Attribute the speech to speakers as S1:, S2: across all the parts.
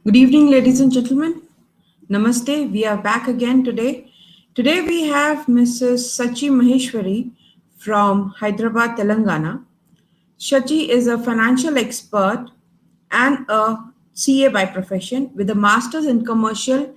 S1: Good evening, ladies and gentlemen. Namaste. We are back again today. Today we have Mrs. Sachi Maheshwari from Hyderabad, Telangana. Sachi is a financial expert and a CA by profession with a master's in commercial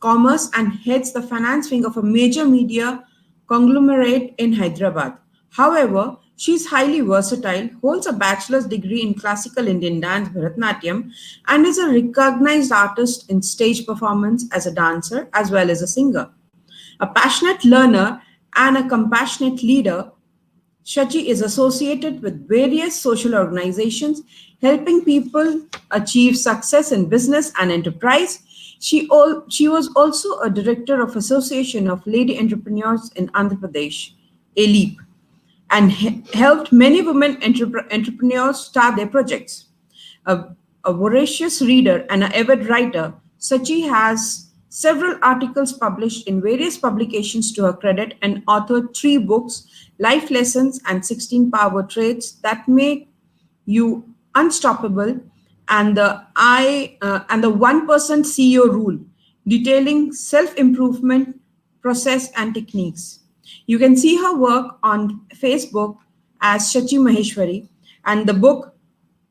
S1: commerce and heads the finance wing of a major media conglomerate in Hyderabad. However, she is highly versatile, holds a bachelor's degree in classical Indian dance, Bharatnatyam, and is a recognized artist in stage performance as a dancer as well as a singer. A passionate learner and a compassionate leader, Shachi is associated with various social organizations helping people achieve success in business and enterprise. She was also a director of Association of Lady Entrepreneurs in Andhra Pradesh, ALEAP, and helped many women entrepreneurs start their projects. A, a voracious reader and an avid writer, Sachi has several articles published in various publications to her credit and authored three books, Life Lessons and 16 Power Traits that make you unstoppable, and the 1% CEO rule, detailing self-improvement process and techniques. You can see her work on Facebook as Shachi Maheshwari, and the book,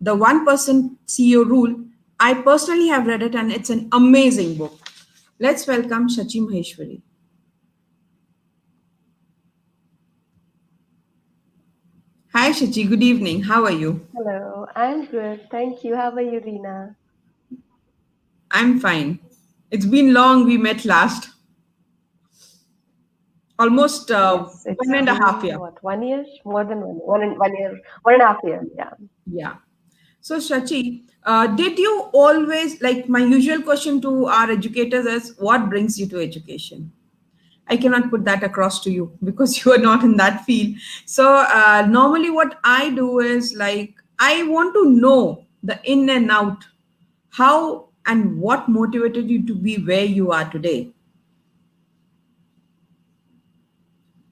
S1: The 1% CEO Rule. I personally have read it and it's an amazing book. Let's welcome Shachi Maheshwari. Hi Shachi, good evening. How are you?
S2: Hello, I'm good. Thank you. How are you, Rina?
S1: I'm fine. It's been long, we met last. Almost
S2: Yes, it's
S1: 1.5 years.
S2: been what, 1 year? More than 1 year, 1.5 years. Yeah.
S1: Yeah. So, Shachi, did you always, like my usual question to our educators is, what brings you to education? I cannot put that across to you because you are not in that field. So, normally what I do is like, I want to know the in and out, how and what motivated you to be where you are today.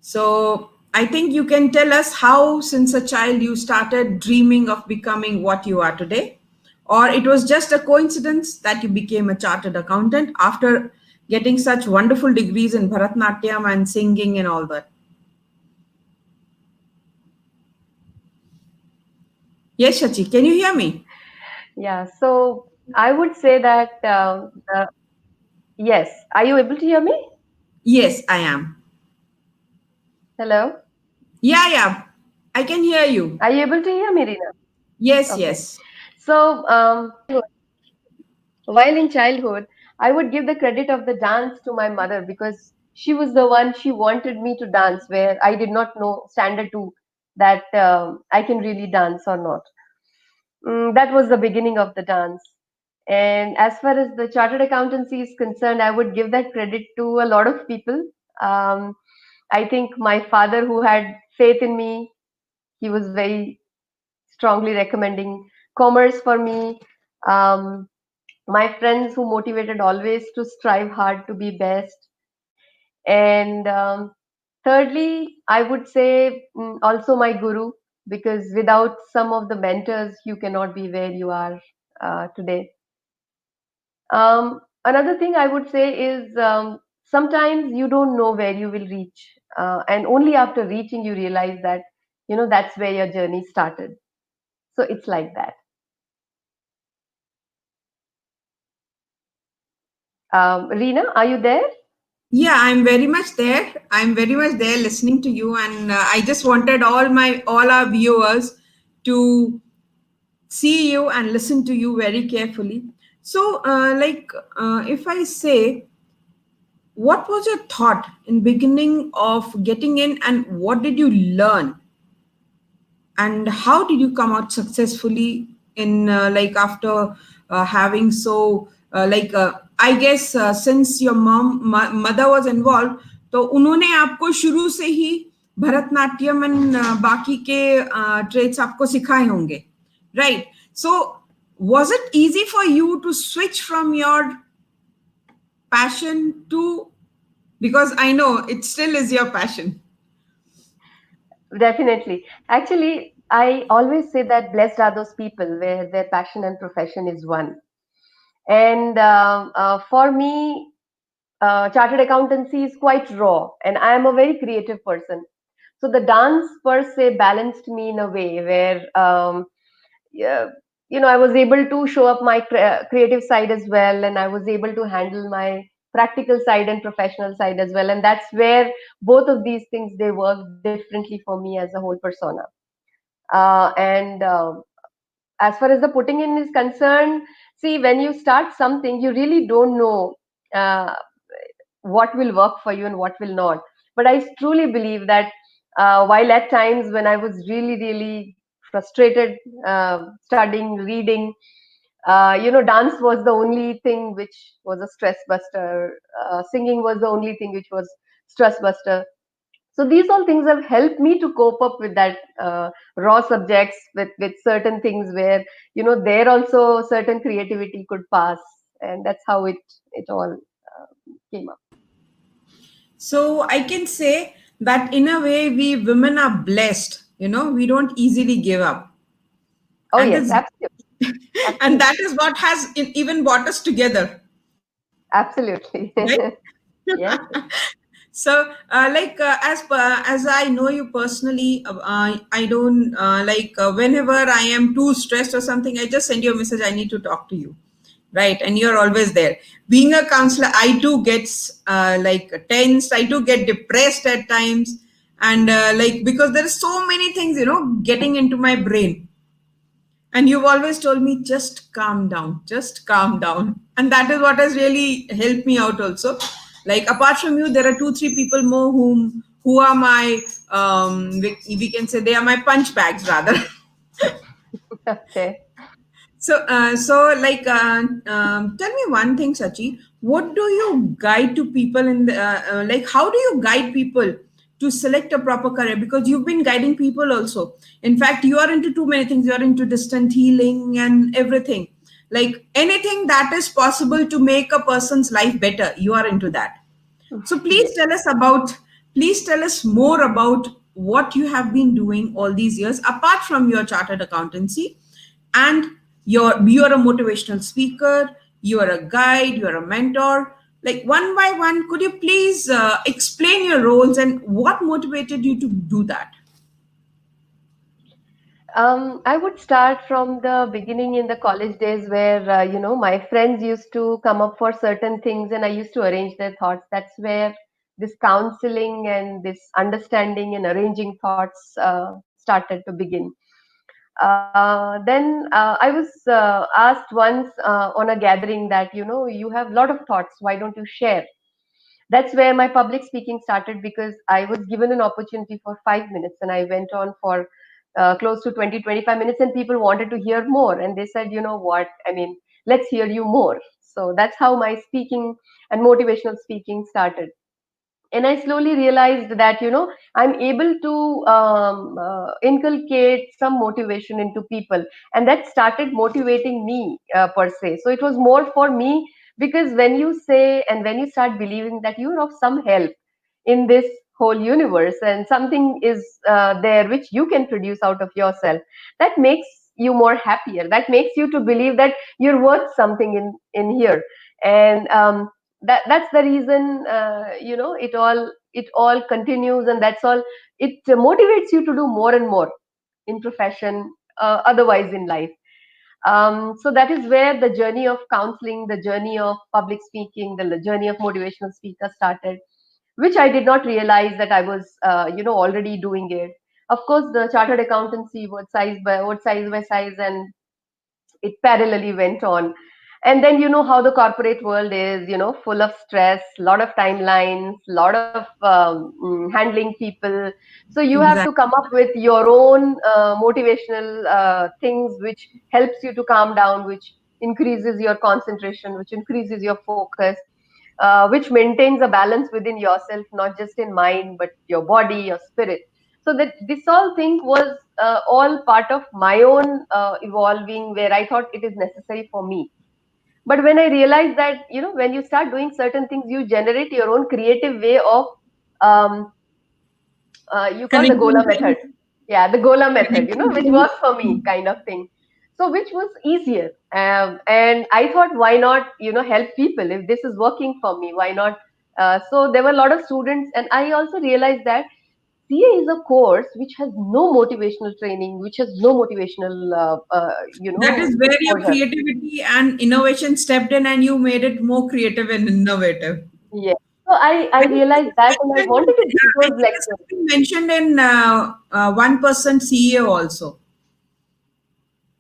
S1: So I think you can tell us how, since a child, you started dreaming of becoming what you are today, or it was just a coincidence that you became a chartered accountant after getting such wonderful degrees in Bharatnatyam and singing and all that. Yes, Shachi, can you hear me?
S2: Yeah. So I would say that, yes. Are you able to hear me?
S1: Yes, I am.
S2: Hello?
S1: Yeah, yeah, I can hear you.
S2: Are you able to hear me, Rina?
S1: Yes,
S2: Okay.
S1: yes.
S2: So, while in childhood, I would give the credit of the dance to my mother because she was the one, she wanted me to dance where I did not know standard two that I can really dance or not. That was the beginning of the dance. And as far as the chartered accountancy is concerned, I would give that credit to a lot of people. Um, I think my father, who had faith in me, he was very strongly recommending commerce for me. Um, my friends who motivated always to strive hard to be best. And thirdly, I would say also my guru, because without some of the mentors, you cannot be where you are today. Another thing I would say is sometimes you don't know where you will reach, and only after reaching you realize that that's where your journey started. So it's like that. Reena, are you there?
S1: Yeah, I'm very much there. I'm very much there listening to you, and I just wanted all our viewers to see you and listen to you very carefully. So, if I say, what was your thought in beginning of getting in, and what did you learn, and how did you come out successfully in after having so I guess since your mother was involved, तो उन्होंने आपको शुरू से ही Bharatanatyam and बाकी के trades आपको सिखाए होंगे, right? So was it easy for you to switch from your passion to, because I know it still is your passion.
S2: Definitely. Actually, I always say that blessed are those people where their passion and profession is one. And for me, chartered accountancy is quite raw, and I am a very creative person. So the dance per se balanced me in a way where, yeah, I was able to show up my creative side as well, and I was able to handle my practical side and professional side as well. And that's where both of these things, they work differently for me as a whole persona. And as far as the putting in is concerned, see, when you start something, you really don't know uh, what will work for you and what will not. But I truly believe that while at times when I was really, really frustrated, studying, reading, dance was the only thing which was a stress buster. Singing was the only thing which was stress buster. So these all things have helped me to cope up with that raw subjects, with certain things where there also certain creativity could pass, and that's how it all came up.
S1: So I can say that in a way, we women are blessed. We don't easily give up,
S2: Oh
S1: and
S2: yes,
S1: it's
S2: absolutely,
S1: and that
S2: absolutely,
S1: is what has even brought us together,
S2: absolutely.
S1: right?
S2: Yes.
S1: So, as I know you personally, I don't whenever I am too stressed or something, I just send you a message. I need to talk to you, right? And you're always there. Being a counselor, I too get tensed. I too get depressed at times, and because there are so many things, getting into my brain. And you've always told me, just calm down. And that is what has really helped me out also. Like apart from you, there are two, three people more who are my we can say they are my punch bags rather.
S2: Okay.
S1: Tell me one thing, Sachi. What do you guide to people in the how do you guide people to select a proper career? Because you've been guiding people also. In fact, you are into too many things. You are into distant healing and everything. Like anything that is possible to make a person's life better, you are into that. So
S2: Yes.
S1: please tell us more about what you have been doing all these years apart from your chartered accountancy, and you're a motivational speaker, you're a guide, you're a mentor. Like one by one, could you please explain your roles and what motivated you to do that?
S2: I would start from the beginning in the college days where, my friends used to come up for certain things and I used to arrange their thoughts. That's where this counseling and this understanding and arranging thoughts started to begin. Then I was asked once on a gathering that, you have a lot of thoughts. Why don't you share? That's where my public speaking started because I was given an opportunity for 5 minutes and I went on for close to 20-25 minutes and people wanted to hear more. And they said, you know what? I mean, let's hear you more. So that's how my speaking and motivational speaking started. And I slowly realized that, I'm able to inculcate some motivation into people, and that started motivating me per se. So it was more for me, because when you say and when you start believing that you're of some help in this whole universe and something is there which you can produce out of yourself, that makes you more happier, that makes you to believe that you're worth something in here. And that's the reason, it all continues, and that's all. It motivates you to do more and more in profession, otherwise in life. So that is where the journey of counseling, the journey of public speaking, the journey of motivational speaker started, which I did not realize that I was, already doing it. Of course, the chartered accountancy was size by size, and it parallelly went on. And then you know how the corporate world is, full of stress, lot of timelines, lot of handling people. So you have to
S1: Exactly.
S2: come up with your own motivational things which helps you to calm down, which increases your concentration, which increases your focus, which maintains a balance within yourself, not just in mind, but your body, your spirit. So that this all thing was all part of my own evolving, where I thought it is necessary for me. But when I realized that, when you start doing certain things, you generate your own creative way of, um, you call the
S1: Connecting
S2: Gola
S1: to
S2: method. Yeah, the Gola method,
S1: connecting
S2: which
S1: to
S2: works for me, kind of thing. So which was easier? And I thought, why not, help people? If this is working for me, why not? So there were a lot of students, and I also realized that CA is a course which has no motivational training, which has no motivational,
S1: That is where your
S2: exposure.
S1: creativity and innovation stepped in and you made it more creative and innovative.
S2: Yes. So I
S1: I think this
S2: realized
S1: is
S2: that, and I wanted to give
S1: I
S2: those
S1: think this
S2: lectures.
S1: has been mentioned in 1% CEO also.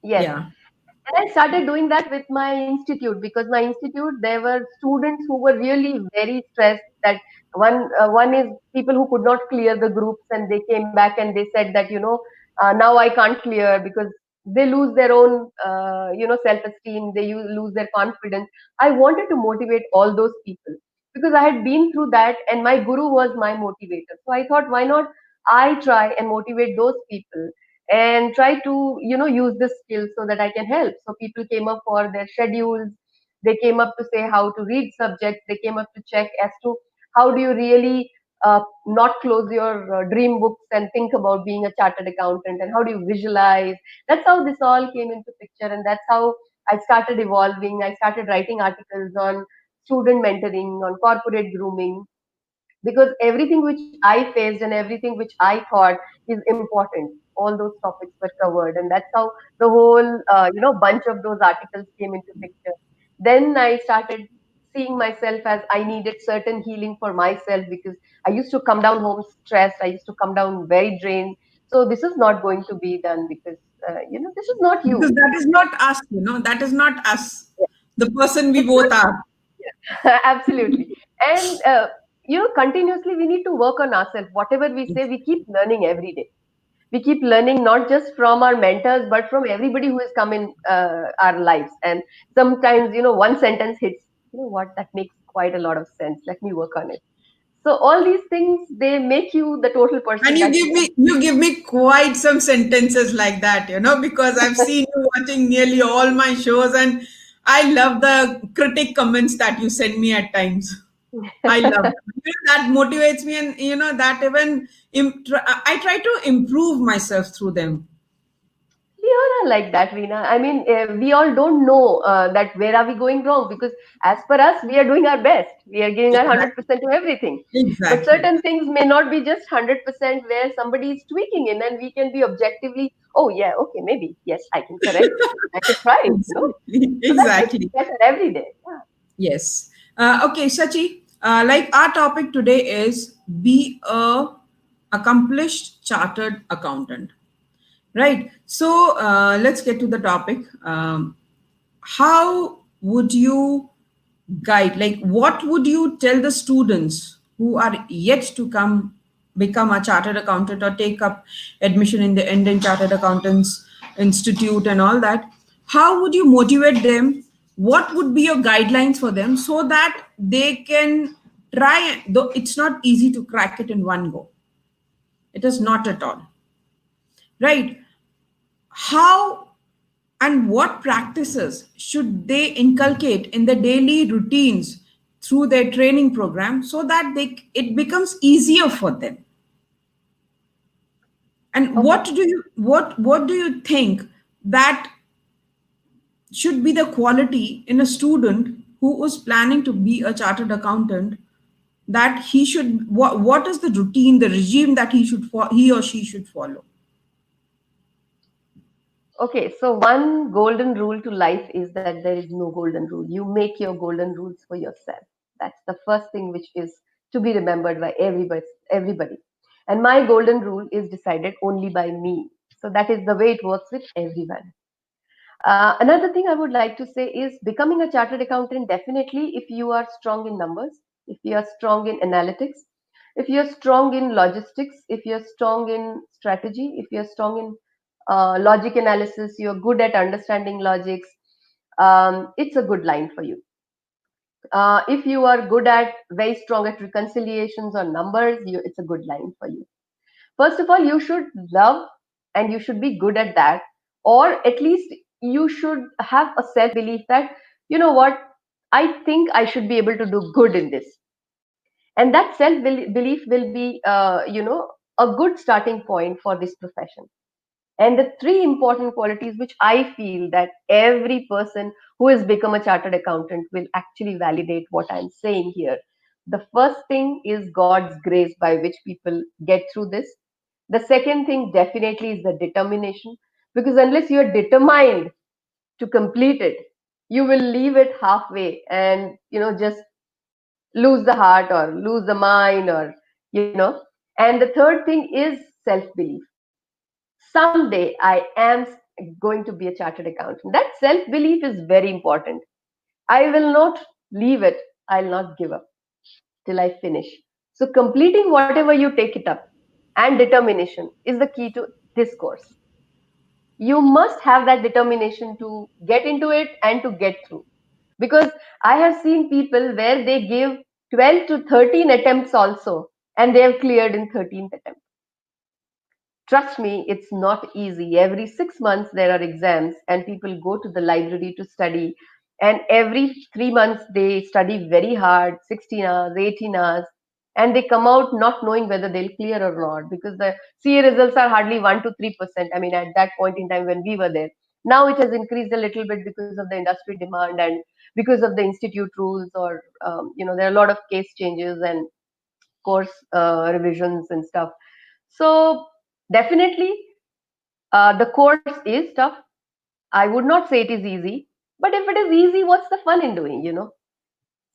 S2: Yes.
S1: Yeah.
S2: And I started doing that with my institute, because my institute, there were students who were really very stressed. That one is people who could not clear the groups, and they came back and they said that, now I can't clear, because they lose their own self esteem. They lose their confidence. I wanted to motivate all those people, because I had been through that, and my guru was my motivator. So I thought, why not I try and motivate those people, and try to use this skill so that I can help. So people came up for their schedules. They came up to say how to read subjects. They came up to check as to how do you really not close your dream books and think about being a chartered accountant, and how do you visualize. That's how this all came into picture, and that's how I started evolving. I started writing articles on student mentoring, on corporate grooming, because everything which I faced and everything which I thought is important, all those topics were covered, and that's how the whole bunch of those articles came into picture. Then I started seeing myself as I needed certain healing for myself, because I used to come down home stressed. I used to come down very drained. So this is not going to be done, because this is not you.
S1: Because that is not us, that is not us, the person we both are.
S2: Absolutely. And continuously we need to work on ourselves. Whatever we say, we keep learning every day. We keep learning not just from our mentors, but from everybody who has come in our lives. And sometimes, one sentence hits, what, that makes quite a lot of sense. Let me work on it. So all these things, they make you the total
S1: And
S2: person that you
S1: you give me quite some sentences like that, because I've seen you watching nearly all my shows and I love the critic comments that you send me at times. I love
S2: are.
S1: them. That motivates me, and that even I try to improve myself through them.
S2: We all are like that, Veena. I mean, we all don't know that where are we going wrong, because as per us, we are doing our best. We are giving our
S1: Exactly.
S2: 100% to everything. But
S1: Exactly.
S2: certain things may not be just 100% where somebody is tweaking in, and we can be objectively, oh, yeah, okay, maybe, yes, I can correct it. I should try it.
S1: Exactly.
S2: So that makes
S1: Exactly.
S2: it better every day. Yeah.
S1: Yes. Okay, Sachi. Like our topic today is be a accomplished chartered accountant, right? So let's get to the topic. How would you guide? Like, what would you tell the students who are yet to come become a chartered accountant or take up admission in the Indian Chartered Accountants Institute and all that? How would you motivate them? What would be your guidelines for them so that they can try? Though it's not easy to crack it in one go, it is not at all, right? How and what practices should they inculcate in the daily routines through their training program so that it becomes easier for them? And
S2: Okay.
S1: what do you think that should be the quality in a student who is planning to be a chartered accountant, that he should what is the routine, the regime that he or she should follow?
S2: Okay, so one golden rule to life is that there is no golden rule. You make your golden rules for yourself. That's the first thing which is to be remembered by everybody. And my golden rule is decided only by me. So that is the way it works with everyone. Another thing I would like to say is becoming a chartered accountant, definitely, if you are strong in numbers, if you are strong in analytics, if you're strong in logistics, if you're strong in strategy, if you're strong in logic analysis, you're good at understanding logics, it's a good line for you. If you are good at, very strong at reconciliations or numbers, it's a good line for you. First of all, you should love and you should be good at that, or at least you should have a self belief that, you know what, I think I should be able to do good in this. And that self belief will be, a good starting point for this profession. And the three important qualities which I feel that every person who has become a chartered accountant will actually validate what I'm saying here. The first thing is God's grace by which people get through this. The second thing definitely is the determination, because unless you are determined to complete it, you will leave it halfway and just lose the heart or lose the mind, or you know. And the third thing is self belief. Someday I am going to be a chartered accountant. That self belief is very important. I will not leave it. I'll not give up till I finish. So completing whatever you take it up and determination is the key to this course. You must have that determination to get into it and to get through, because I have seen people where they give 12 to 13 attempts also, and they have cleared in 13th attempt. Trust me, it's not easy. Every 6 months there are exams, and people go to the library to study. And every 3 months they study very hard, 16 hours, 18 hours, and they come out not knowing whether they'll clear or not, because the CA results are hardly 1 to 3%. I mean, at that point in time when we were there. Now it has increased a little bit because of the industry demand and because of the institute rules, or there are a lot of case changes and course revisions and stuff. So definitely, the course is tough. I would not say it is easy, but if it is easy, what's the fun in doing?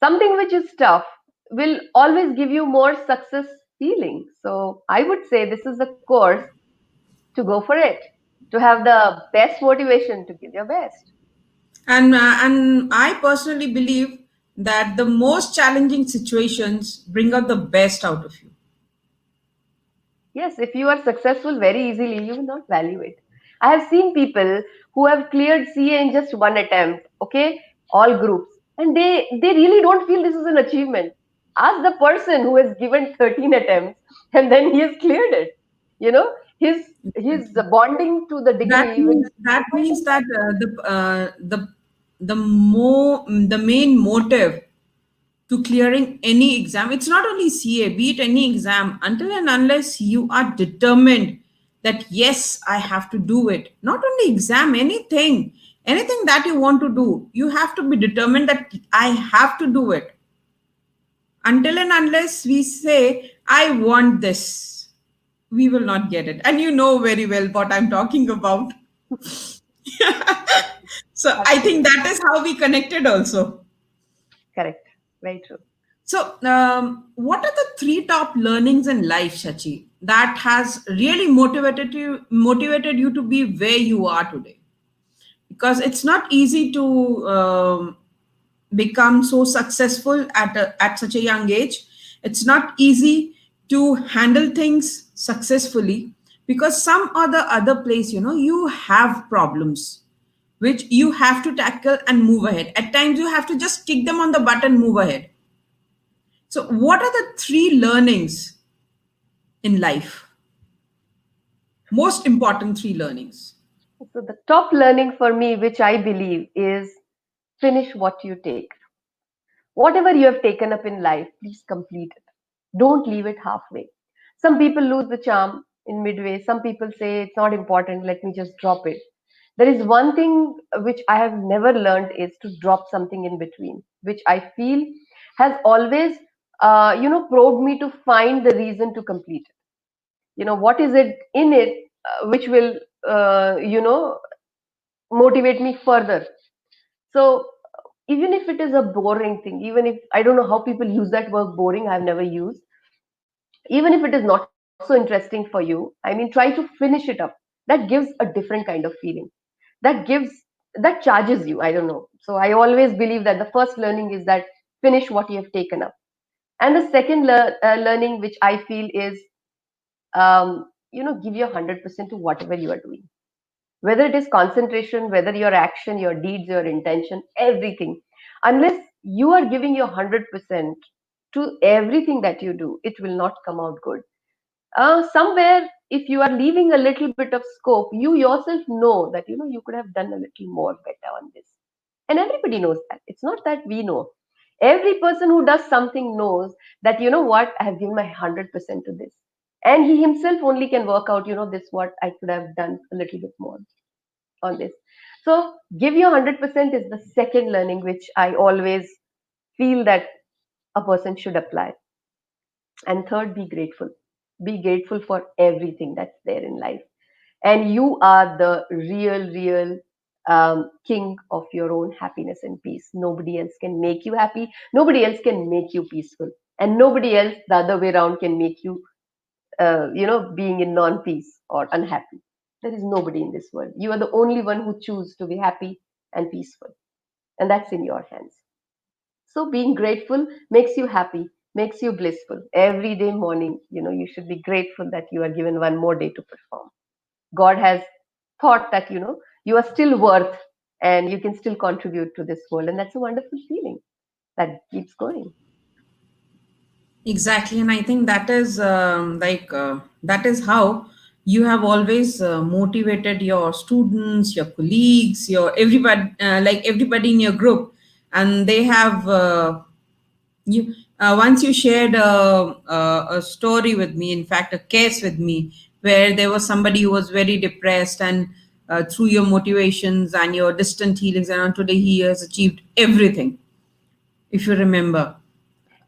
S2: Something which is tough will always give you more success feeling. So I would say this is the course to go for it, to have the best motivation to give your best.
S1: And I personally believe that the most challenging situations bring out the best out of you.
S2: Yes, if you are successful very easily, you will not value it. I have seen people who have cleared CA in just one attempt, okay, all groups, and they really don't feel this is an achievement. Ask the person who has given 13 attempts and then he has cleared it. You know, his bonding to the
S1: That
S2: degree will
S1: means that
S2: quite
S1: means that
S2: different.
S1: the main motive to clearing any exam, it's not only CA, be it any exam, until and unless you are determined that yes, I have to do it. Not only exam, anything that you want to do, you have to be determined that I have to do it. Until and unless we say I want this, we will not get it, and you know very well what I'm talking about. So I think
S2: Absolutely
S1: that is how we connected also.
S2: correct. Very true.
S1: So, what are the three top learnings in life, Shachi, that has really motivated you to be where you are today? Because it's not easy to become so successful at such a young age. It's not easy to handle things successfully, because some other place, you have problems which you have to tackle and move ahead. At times, you have to just kick them on the butt and move ahead. So, what are the three learnings in life? Most important three learnings.
S2: So the top learning for me, which I believe, is finish what you take. Whatever you have taken up in life, please complete it. Don't leave it halfway. Some people lose the charm in midway. Some people say it's not important, let me just drop it. There is one thing which I have never learned is to drop something in between, which I feel has always, probed me to find the reason to complete it. What is it in it which will, motivate me further. So even if it is a boring thing, even if I don't know how people use that word boring, I've never used, even if it is not so interesting for you, I mean, try to finish it up. That gives a different kind of feeling. That gives that charges you. I don't know. So I always believe that the first learning is that finish what you have taken up. And the second learning which I feel is, give your 100% to whatever you are doing, whether it is concentration, whether your action, your deeds, your intention, everything. Unless you are giving your 100% to everything that you do, it will not come out good. Somewhere, if you are leaving a little bit of scope, you yourself know that you could have done a little more better on this. And everybody knows that. It's not that we know. Every person who does something knows that, I have given my 100% to this. and he himself only can work out, this what I could have done a little bit more on this. So give your 100% is the second learning which I always feel that a person should apply. And third, be grateful. Be grateful for everything that's there in life. And you are the real king of your own happiness and peace. Nobody else can make you happy. Nobody else can make you peaceful. And nobody else, the other way around, can make you, being in non peace or unhappy. There is nobody in this world. You are the only one who choose to be happy and peaceful. And that's in your hands. So being grateful makes you happy, makes you blissful. Every day morning, you should be grateful that you are given one more day to perform. God has thought that, you are still worth and you can still contribute to this world. And that's a wonderful feeling that keeps going.
S1: Exactly, and I think that is that is how you have always motivated your students, your colleagues, your everybody, everybody in your group, and they have you. Once you shared a story with me, in fact, a case with me, where there was somebody who was very depressed, and through your motivations and your distant healings, and today he has achieved everything. If you remember,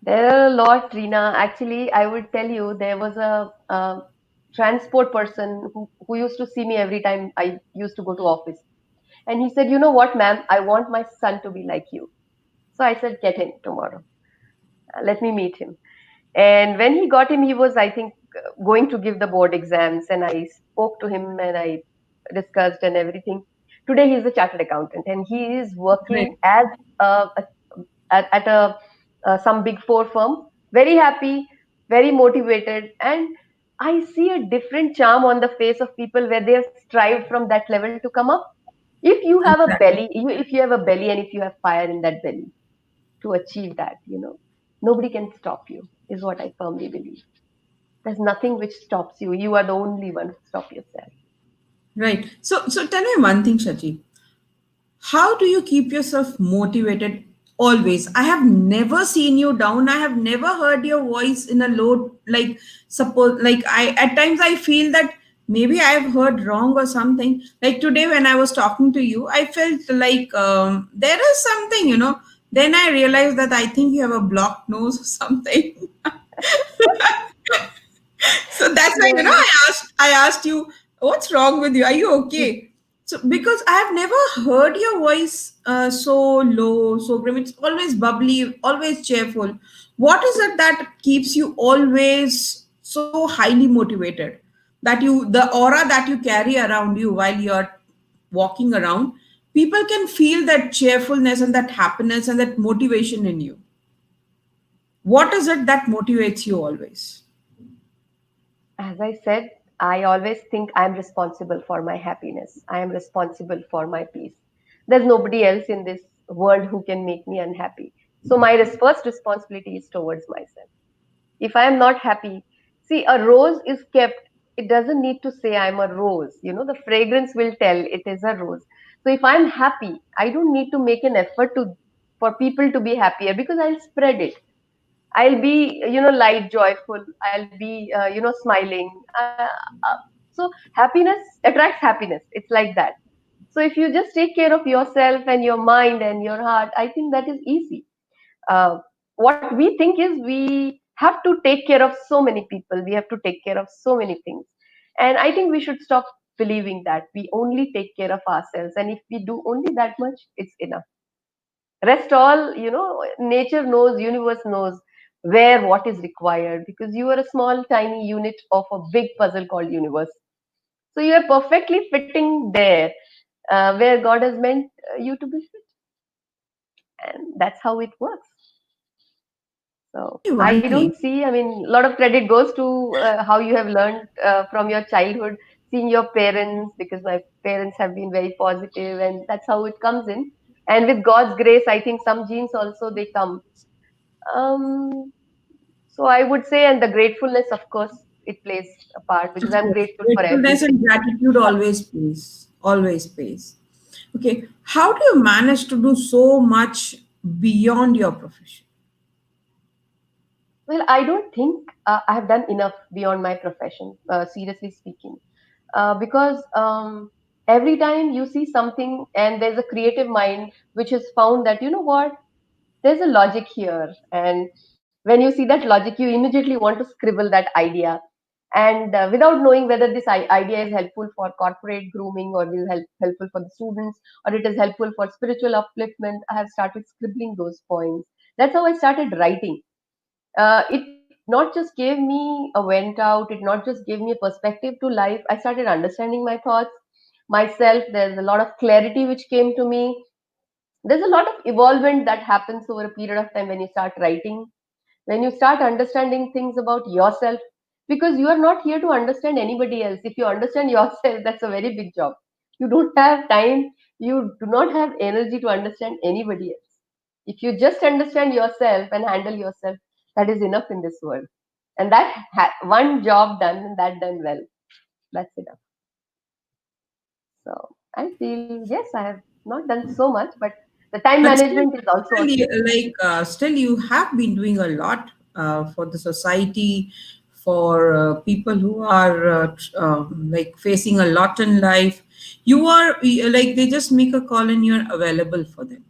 S2: There are a lot, Rina. Actually, I would tell you there was a transport person who used to see me every time I used to go to office. And he said, "You know what, ma'am? I want my son to be like you." So I said, "Get him tomorrow. Let me meet him." And when he got him, he was, I think, going to give the board exams. And I spoke to him and I discussed and everything. Today, he's a chartered accountant and he is
S1: great,
S2: working as a at a some big four firm. Very happy, very motivated, and I see a different charm on the face of people where they have strived from that level to come up. If you have a
S1: exactly.
S2: belly, if you have a belly, and if you have fire in that belly to achieve that, nobody can stop you. Is what I firmly believe. There's nothing which stops you. You are the only one who stop yourself.
S1: Right. So tell me one thing, Shachi. How do you keep yourself motivated always? I have never seen you down. I have never heard your voice in a low, like, suppose, like, I, at times I feel that maybe I have heard wrong or something. Like today when I was talking to you, I felt like there is something, Then I realized that I think you have a blocked nose or something. So that's why
S2: No.
S1: I asked you, what's wrong with you, are you okay? So because I have never heard your voice so low, so grim. It's always bubbly, always cheerful. What is it that keeps you always so highly motivated, that you, the aura that you carry around you while you're walking around, people can feel that cheerfulness and that happiness and that motivation in you? What is it that motivates you always?
S2: As I said, I always think I'm responsible for my happiness. I am responsible for my peace. There's nobody else in this world who can make me unhappy. So my first responsibility is towards myself. If I am not happy, see, a rose is kept. It doesn't need to say I'm a rose. The fragrance will tell it is a rose. So if I'm happy, I don't need to make an effort to for people to be happier because I'll spread it. I'll be, light, joyful. I'll be, smiling. So happiness attracts happiness. It's like that. So if you just take care of yourself and your mind and your heart, I think that is easy. Uh, what we think is we have to take care of so many people. We have to take care of so many things. And I think we should stop believing that we only take care of ourselves. And if we do only that much, it's enough. Rest all, nature knows, universe knows where what is required because you are a small tiny unit of a big puzzle called universe. So you are perfectly fitting there where God has meant you to be fit, and that's how it works. So
S1: Tell me
S2: I
S1: one
S2: don't
S1: thing.
S2: see, I mean, a lot of credit goes to how you have learned from your childhood, seeing your parents, because my parents have been very positive, and that's how it comes in. And with God's grace, I think some genes also they come. Um, so I would say, and the gratefulness, of course, it plays a part because
S1: Of
S2: I'm
S1: course,
S2: grateful for
S1: gratefulness
S2: everything.
S1: and gratitude always pays. Always pays. Okay. How do you manage to do so much beyond your profession?
S2: Well, I don't think I have done enough beyond my profession, seriously speaking, because every time you see something and there's a creative mind which has found that, you know what, there's a logic here. And when you see that logic, you immediately want to scribble that idea. And without knowing whether this idea is helpful for corporate grooming, or is helpful for the students, or it is helpful for spiritual upliftment, I have started scribbling those points. That's how I started writing. It not just gave me a vent out, it not just gave me a perspective to life. I started understanding my thoughts, myself. There's a lot of clarity which came to me. There's a lot of evolvement that happens over a period of time when you start writing, when you start understanding things about yourself, because you are not here to understand anybody else. If you understand yourself, that's a very big job. You don't have time, you do not have energy to understand anybody else. If you just understand yourself and handle yourself, that is enough in this world. And one job done, and that done well, that's enough. So I feel, yes, I have not done so much, but the time
S1: But still,
S2: management is also a skill.
S1: still you have been doing a lot for the society, for people who are like facing a lot in life. You are like they just make a call and you're available for them.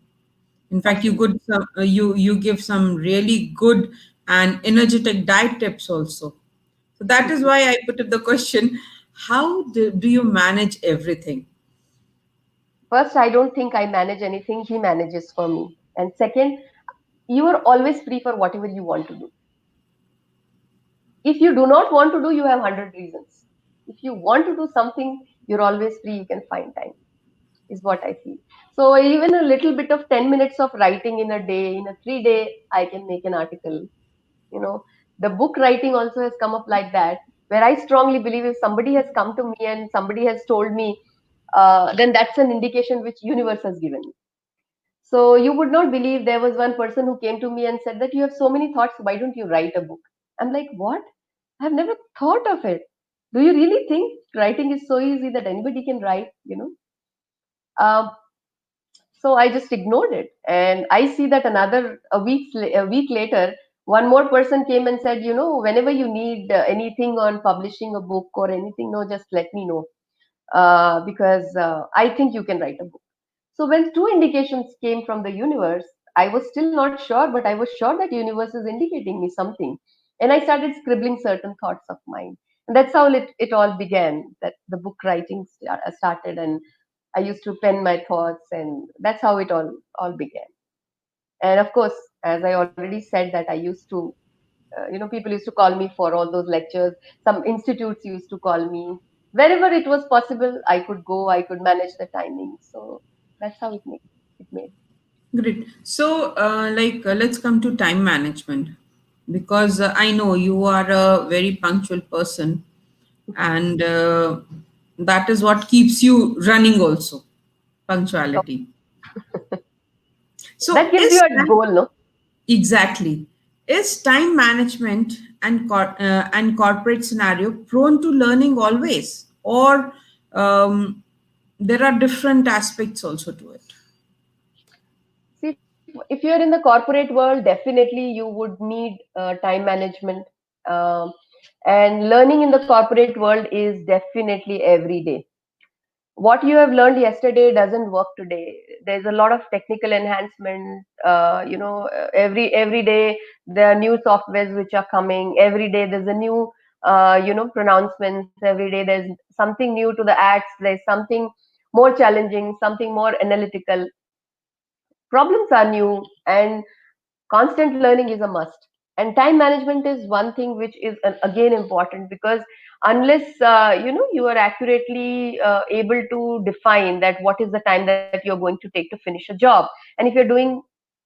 S1: In fact,
S2: Absolutely.
S1: you give some really good and energetic diet tips also. So that is why I put up the question: how do you manage everything?
S2: First, I don't think I manage anything, he manages for me. And second, you are always free for whatever you want to do. If you do not want to do, you have 100 reasons. If you want to do something, you're always free, you can find time, is what I feel. So even a little bit of 10 minutes of writing in a day, in a 3 day, I can make an article. You know, the book writing also has come up like that, where I strongly believe if somebody has come to me and somebody has told me, then that's an indication which universe has given me. So you would not believe, there was one person who came to me and said that you have so many thoughts, why don't you write a book? I'm like, what? I've never thought of it. Do you really think writing is so easy that anybody can write? Um, so I just ignored it, and I see that a week later, one more person came and said, whenever you need anything on publishing a book or anything, no, just let me know, because I think you can write a book. So when two indications came from the universe, I was still not sure, but I was sure that universe is indicating me something. And I started scribbling certain thoughts of mine. And that's how it all began, that the book writing started, and I used to pen my thoughts, and that's how it all began. And of course, as I already said, that I used to, people used to call me for all those lectures. Some institutes used to call me. Wherever it was possible, I could go. I could manage the timing. So that's how it made.
S1: Great. So, let's come to time management because I know you are a very punctual person, and that is what keeps you running also,
S2: So
S1: punctuality.
S2: that
S1: So,
S2: gives you a goal, no?
S1: exactly, is time management and corporate scenario prone to learning always, or there are different aspects also to it?
S2: See, if you're in the corporate world, definitely you would need time management. Um, and learning in the corporate world is definitely every day. What you have learned yesterday doesn't work today. There's a lot of technical enhancement. Every day there are new softwares which are coming. Every day there's a new pronouncements. Every day there's something new to the acts. There's something more challenging, something more analytical. Problems are new, and constant learning is a must. And time management is one thing which is again important, because unless you are accurately able to define that what is the time that you're going to take to finish a job, and if you're doing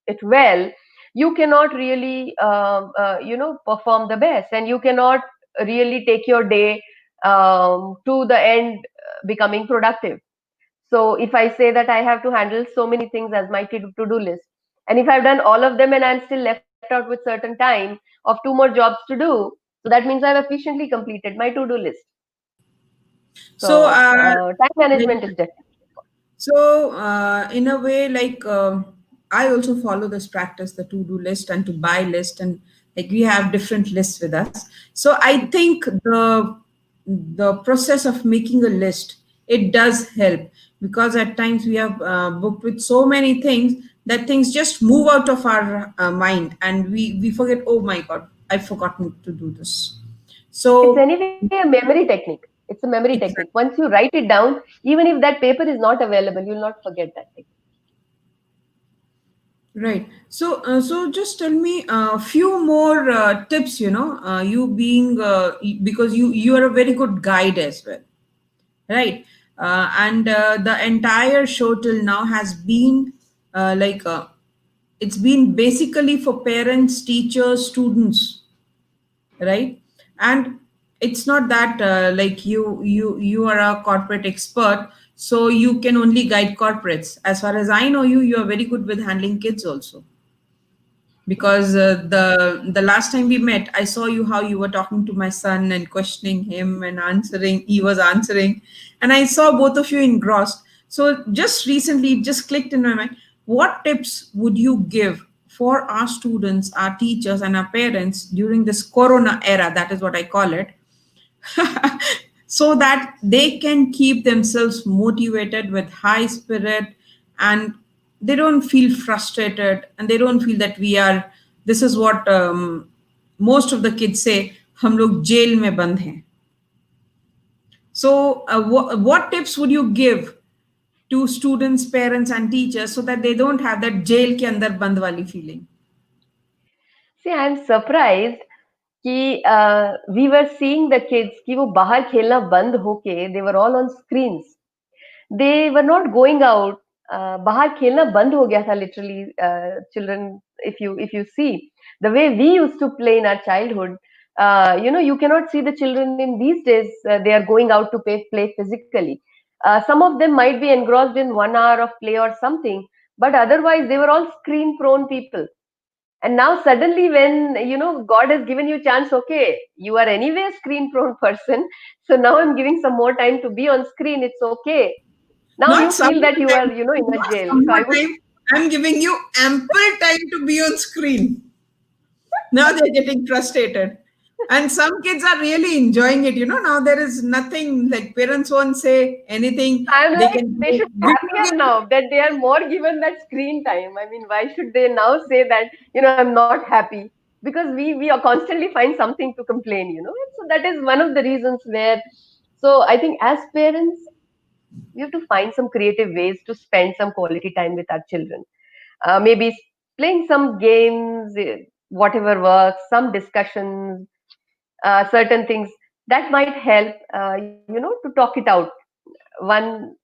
S2: it well, you cannot really perform the best, and you cannot really take your day to the end, becoming productive. So if I say that I have to handle so many things as my to-do list, and if I've done all of them and I'm still left out with certain time of two more jobs to do, so that means I've efficiently completed my to-do list.
S1: So,
S2: So time
S1: like,
S2: management is definitely.
S1: in a way, I also follow this practice, the to-do list and to buy list, and Like we have different lists with us. So I think the process of making a list, it does help, because at times we have booked with so many things that things just move out of our mind, and we forget, oh my god, I've forgotten to do this.
S2: It's
S1: So
S2: anyway a memory technique. It's a memory technique.
S1: exactly.
S2: Once you write it down, even if that paper is not available, you'll not forget that thing.
S1: Right. So just tell me a few more tips. You being because you are a very good guide as well, right? And the entire show till now has been like it's been basically for parents, teachers, students, right? And it's not that like you are a corporate expert, so you can only guide corporates. As far as I know, you are very good with handling kids also, because the last time we met, I saw you how you were talking to my son and questioning him and answering, he was answering, and I saw both of you engrossed. So just recently it just clicked in my mind, what tips would you give for our students, our teachers, and our parents during this corona era, that is what I call it, so that they can keep themselves motivated with high spirit, and they don't feel frustrated, and they don't feel that we are, this is what most of the kids say, हम लोग jail में बंद हैं. So what tips would you give to students, parents, and teachers, so that they don't have that jail के अंदर बंद वाली feeling?
S2: See, I'm surprised कि we were seeing the kids कि वो बाहर खेलना बंद होके they were all on screens. They were not going out. बाहर खेलना बंद हो गया था literally. Children, if you see the way we used to play in our childhood, you cannot see the children in these days. They are going out to play physically. Some of them might be engrossed in 1 hour of play or something, but otherwise they were all screen prone people. And now suddenly when God has given you chance, okay, you are anyway a screen prone person, so now I'm giving some more time to be on screen, it's okay. Now
S1: Not
S2: you
S1: some
S2: feel that
S1: more
S2: you are
S1: time,
S2: in a
S1: not
S2: jail.
S1: some
S2: So I
S1: more
S2: would,
S1: time, I'm giving you ample time to be on screen. Now they're getting frustrated, and some kids are really enjoying it. Now there is nothing, like parents won't say anything,
S2: I'm
S1: they
S2: like,
S1: can
S2: they
S1: play
S2: should be
S1: video
S2: happier
S1: games.
S2: now that they are more given that screen time. I mean, why should they now say that, I'm not happy? Because we are constantly find something to complain. So that is one of the reasons where, so I think as parents, we have to find some creative ways to spend some quality time with our children. Maybe playing some games, whatever works, some discussions, certain things that might help, to talk it out. One,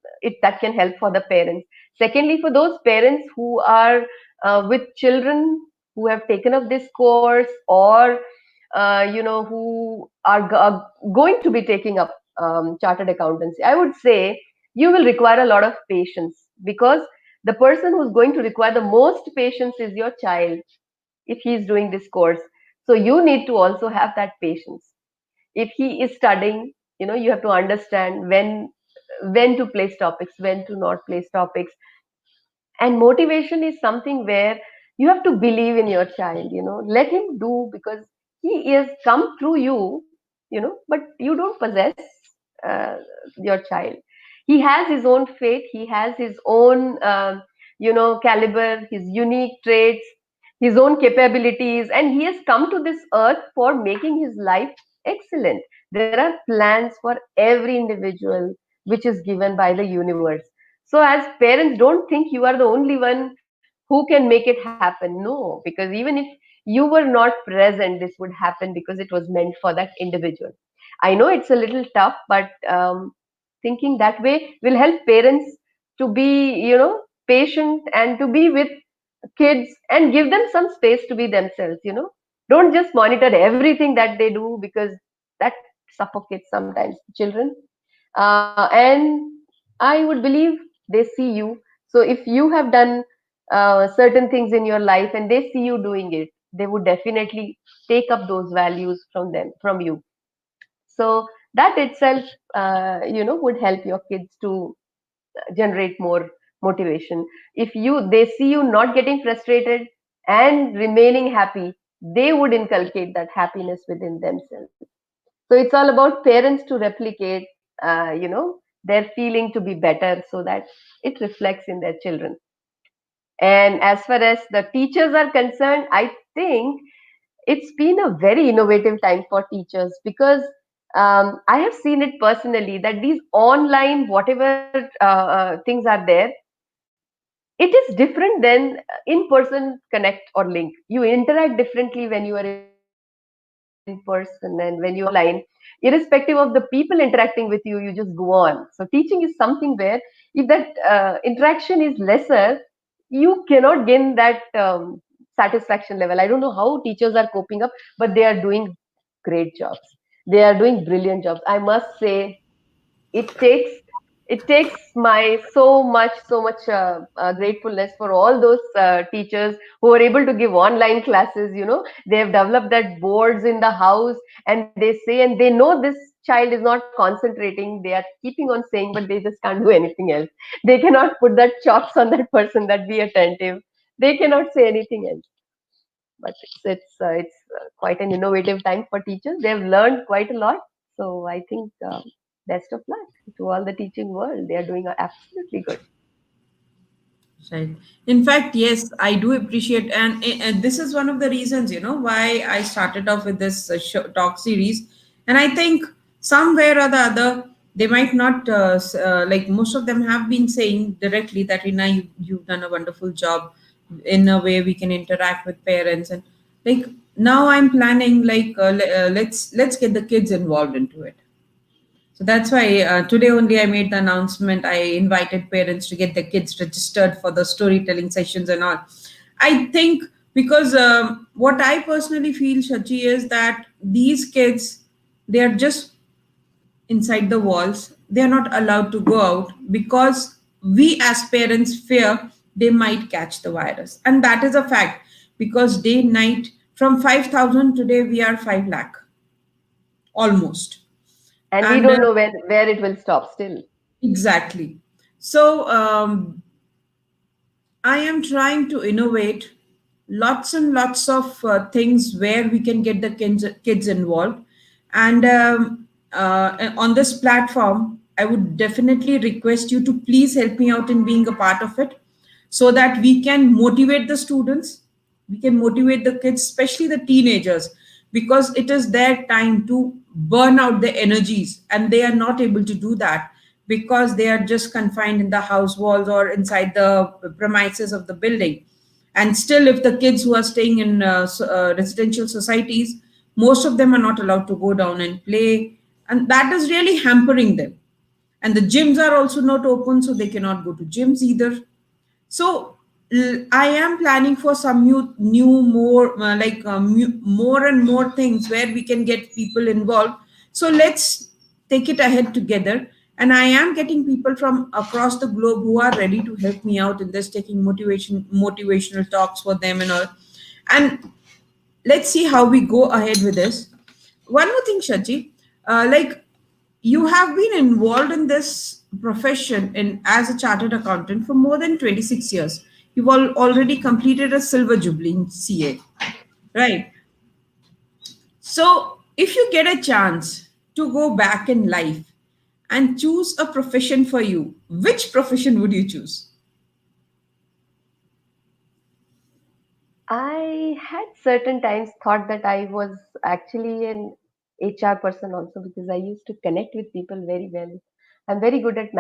S2: that can help for the parents. Secondly, for those parents who are with children who have taken up this course, or who are going to be taking up chartered accountancy, I would say you will require a lot of patience, because the person who's going to require the most patience is your child if he is doing this course. So you need to also have that patience. If he is studying, you have to understand when to place topics, when to not place topics. And motivation is something where you have to believe in your child, let him do, because he is come through you, but you don't possess uh, your child. He has his own fate, he has his own caliber, his unique traits, his own capabilities, and he has come to this earth for making his life excellent. There are plans for every individual which is given by the universe. So as parents, don't think you are the only one who can make it happen. No, because even if you were not present, this would happen because it was meant for that individual. I know it's a little tough, but thinking that way will help parents to be, patient and to be with kids and give them some space to be themselves. Don't just monitor everything that they do, because that suffocates sometimes children. And I would believe they see you. So if you have done certain things in your life and they see you doing it, they would definitely take up those values from you. So that itself, would help your kids to generate more motivation. If they see you not getting frustrated and remaining happy, they would inculcate that happiness within themselves. So it's all about parents to replicate, their feeling to be better so that it reflects in their children. And as far as the teachers are concerned, I think it's been a very innovative time for teachers because I have seen it personally that these online, whatever things are there, it is different than in-person connect or link. You interact differently when you are in person and when you are online. Irrespective of the people interacting with you just go on. So teaching is something where if that interaction is lesser, you cannot gain that satisfaction level. I don't know how teachers are coping up, but they are doing great jobs. They are doing brilliant jobs. I must say, it takes it takes my so much gratefulness for all those teachers who are able to give online classes. They have developed that boards in the house, and they say, and they know this child is not concentrating, they are keeping on saying, but they just can't do anything else. They cannot put that chalks on that person that be attentive. They cannot say anything else. But it's quite an innovative time for teachers. They've learned quite a lot. So I think best of luck to all the teaching world. They are doing absolutely good.
S1: Right. In fact, yes, I do appreciate, and this is one of the reasons, why I started off with this talk series. And I think somewhere or the other, they might not, like most of them have been saying directly that, Rina, you've done a wonderful job. In a way, we can interact with parents, and like now I'm planning, like, let's get the kids involved into it. So that's why today only I made the announcement. I invited parents to get their kids registered for the storytelling sessions and all. I think because what I personally feel, Shachi, is that these kids, they are just inside the walls. They are not allowed to go out because we as parents fear they might catch the virus. And that is a fact because day, night, from 5,000 today, we are 5 lakh almost.
S2: And we
S1: And
S2: don't know where it will stop still.
S1: exactly. So I am trying to innovate lots and lots of things where we can get the kids involved. And on this platform, I would definitely request you to please help me out in being a part of it so that we can motivate the students, we can motivate the kids, especially the teenagers, because it is their time to burn out their energies and they are not able to do that because they are just confined in the house walls or inside the premises of the building. And still, if the kids who are staying in residential societies, most of them are not allowed to go down and play, and that is really hampering them. And the gyms are also not open, so they cannot go to gyms either. So I am planning for some new more more and more things where we can get people involved. So let's take it ahead together. And I am getting people from across the globe who are ready to help me out in this, taking motivational talks for them and all. And let's see how we go ahead with this. One more thing, Shachi, like you have been involved in this profession in as a chartered accountant for more than 26 years. You've already completed a silver jubilee in CA, right? So, if you get a chance to go back in life and choose a profession for you, which profession would you choose?
S2: I had certain times thought that I was actually an HR person also because I used to connect with people very well. I'm very good at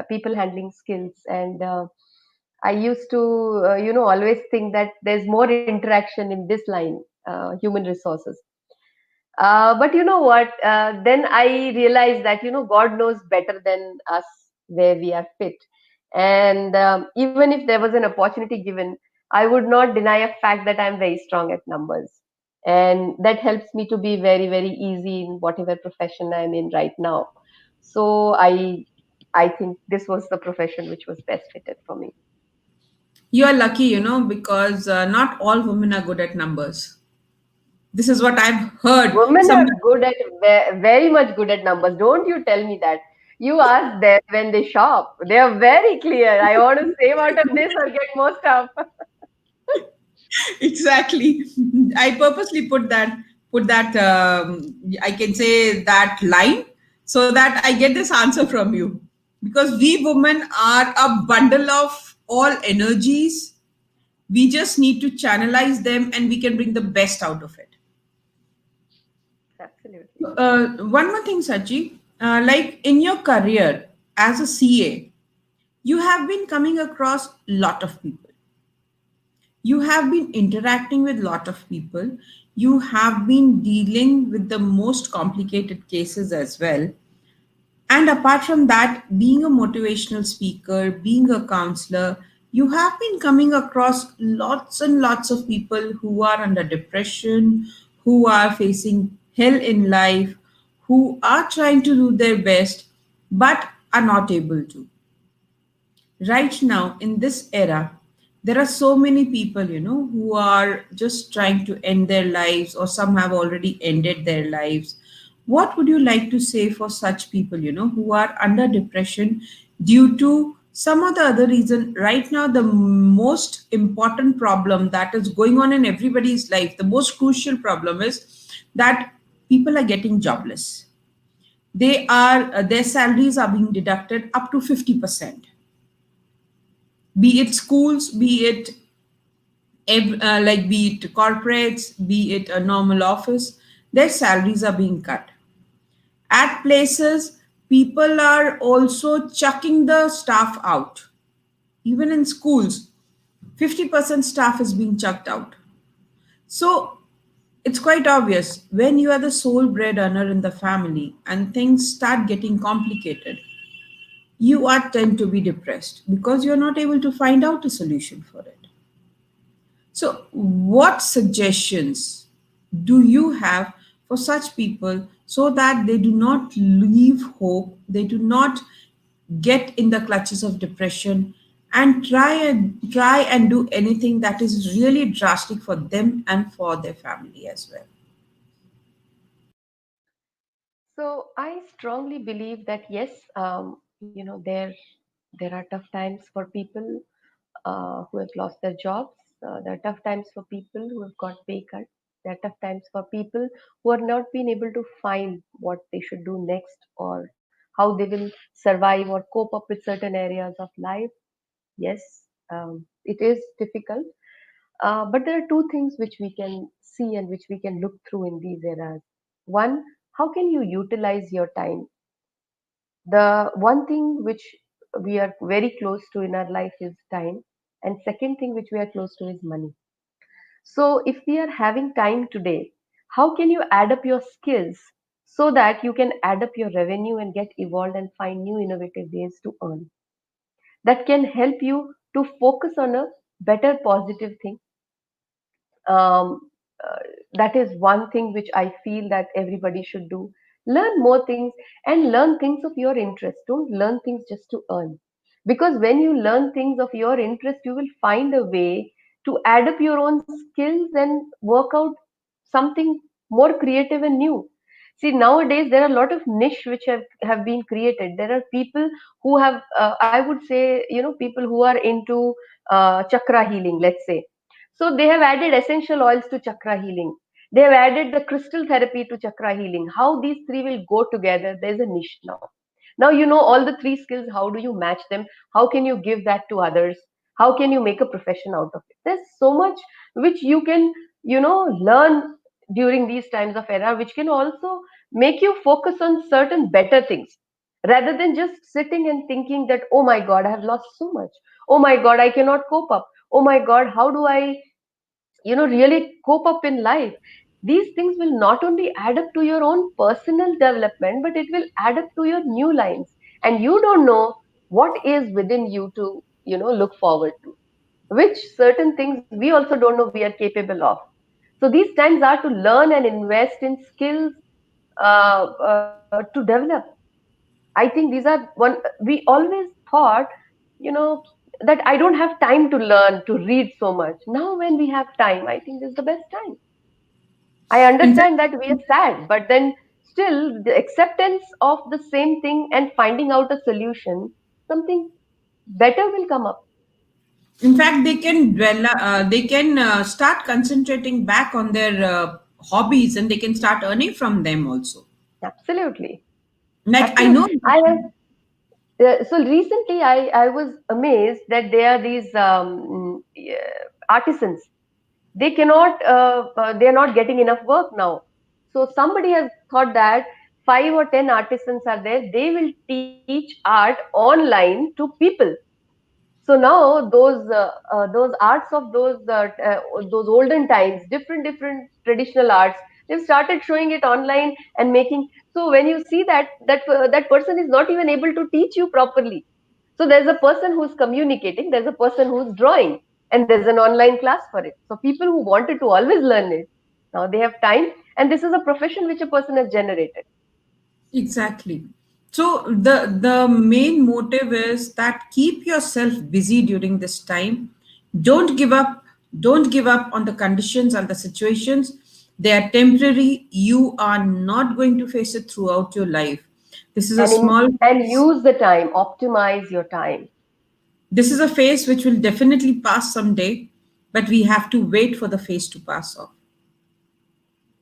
S2: people handling skills, and I used to, always think that there's more interaction in this line, human resources. But you know what? Then I realized that, God knows better than us where we are fit. And even if there was an opportunity given, I would not deny a fact that I'm very strong at numbers. And that helps me to be very, very easy in whatever profession I'm in right now. So I think this was the profession which was best fitted for me.
S1: You are lucky, because not all women are good at numbers. This is what I've heard.
S2: Women are
S1: Some
S2: good at very much good at numbers. Don't you tell me that. You ask them when they shop. They are very clear. I want to save out of this or get more stuff.
S1: Exactly. I purposely put that I can say that line so that I get this answer from you, because we women are a bundle of all energies. We just need to channelize them and we can bring the best out of it.
S2: Absolutely.
S1: One more thing, Sachi, like in your career as a CA, you have been coming across lot of people. You have been interacting with lot of people. You have been dealing with the most complicated cases as well. And apart from that, being a motivational speaker, being a counselor, you have been coming across lots and lots of people who are under depression, who are facing hell in life, who are trying to do their best but are not able to. Right now, in this era, there are so many people, who are just trying to end their lives, or some have already ended their lives. What would you like to say for such people, who are under depression due to some or the other reason? Right now, the most important problem that is going on in everybody's life, the most crucial problem is that people are getting jobless. Their salaries are being deducted up to 50%, be it schools, be it be it corporates, be it a normal office. Their salaries are being cut. At places, people are also chucking the staff out. Even in schools, 50% staff is being chucked out. So it's quite obvious, when you are the sole bread earner in the family and things start getting complicated, you are tend to be depressed because you're not able to find out a solution for it. So, what suggestions do you have for such people so that they do not leave hope, they do not get in the clutches of depression, and try and do anything that is really drastic for them and for their family as well?
S2: So I strongly believe that yes, there are tough times for people who have lost their jobs. There are tough times for people who have got pay cut. There are tough times for people who are not been able to find what they should do next, or how they will survive or cope up with certain areas of life. Yes, it is difficult. But there are two things which we can see and which we can look through in these eras. One, how can you utilize your time? The one thing which we are very close to in our life is time, and second thing which we are close to is money. So if we are having time today, how can you add up your skills so that you can add up your revenue and get evolved and find new innovative ways to earn that can help you to focus on a better positive thing. um, uh, that is one thing which I feel that everybody should do. Learn more things and learn things of your interest. Don't learn things just to earn. Because when you learn things of your interest, you will find a way to add up your own skills and work out something more creative and new. See, nowadays there are a lot of niche which have been created. There are people who have, I would say, people who are into chakra healing, let's say. So they have added essential oils to chakra healing. They have added the crystal therapy to chakra healing. How these three will go together, there's a niche now. Now you know all the three skills. How do you match them? How can you give that to others? How can you make a profession out of it? There's so much which you can, learn during these times of era, which can also make you focus on certain better things rather than just sitting and thinking that, oh my God, I have lost so much. Oh my God, I cannot cope up. Oh my God, how do I really cope up in life? These things will not only add up to your own personal development, but it will add up to your new lines, and you don't know what is within you to look forward to, which certain things we also don't know we are capable of. So these times are to learn and invest in skills to develop. I think these are one we always thought, you know, that I don't have time to learn, to read so much. Now, when we have time, I think this is the best time. I
S1: In fact,
S2: understand that we are sad, but then still the acceptance of the same thing and finding out a solution, something better will come up.
S1: In fact, they can start concentrating back on their hobbies, and they can start earning from them also.
S2: Absolutely.
S1: Like I
S2: Absolutely.
S1: know.
S2: I have so recently I was amazed that there are these artisans. They are not getting enough work now. So somebody has thought that 5 or 10 artisans are there. They will teach art online to people. So now those arts of those olden times, different traditional arts, they've started showing it online and making. So when you see that person is not even able to teach you properly. So there's a person who's communicating, there's a person who's drawing, and there's an online class for it. So people who wanted to always learn it, now they have time, and this is a profession which a person has generated.
S1: Exactly. So the main motive is that keep yourself busy during this time. Don't give up. Don't give up on the conditions and the situations. They are temporary. You are not going to face it throughout your life. This is a small
S2: And
S1: phase.
S2: use the time, optimize your time.
S1: This is a phase which will definitely pass someday, but we have to wait for the phase to pass off.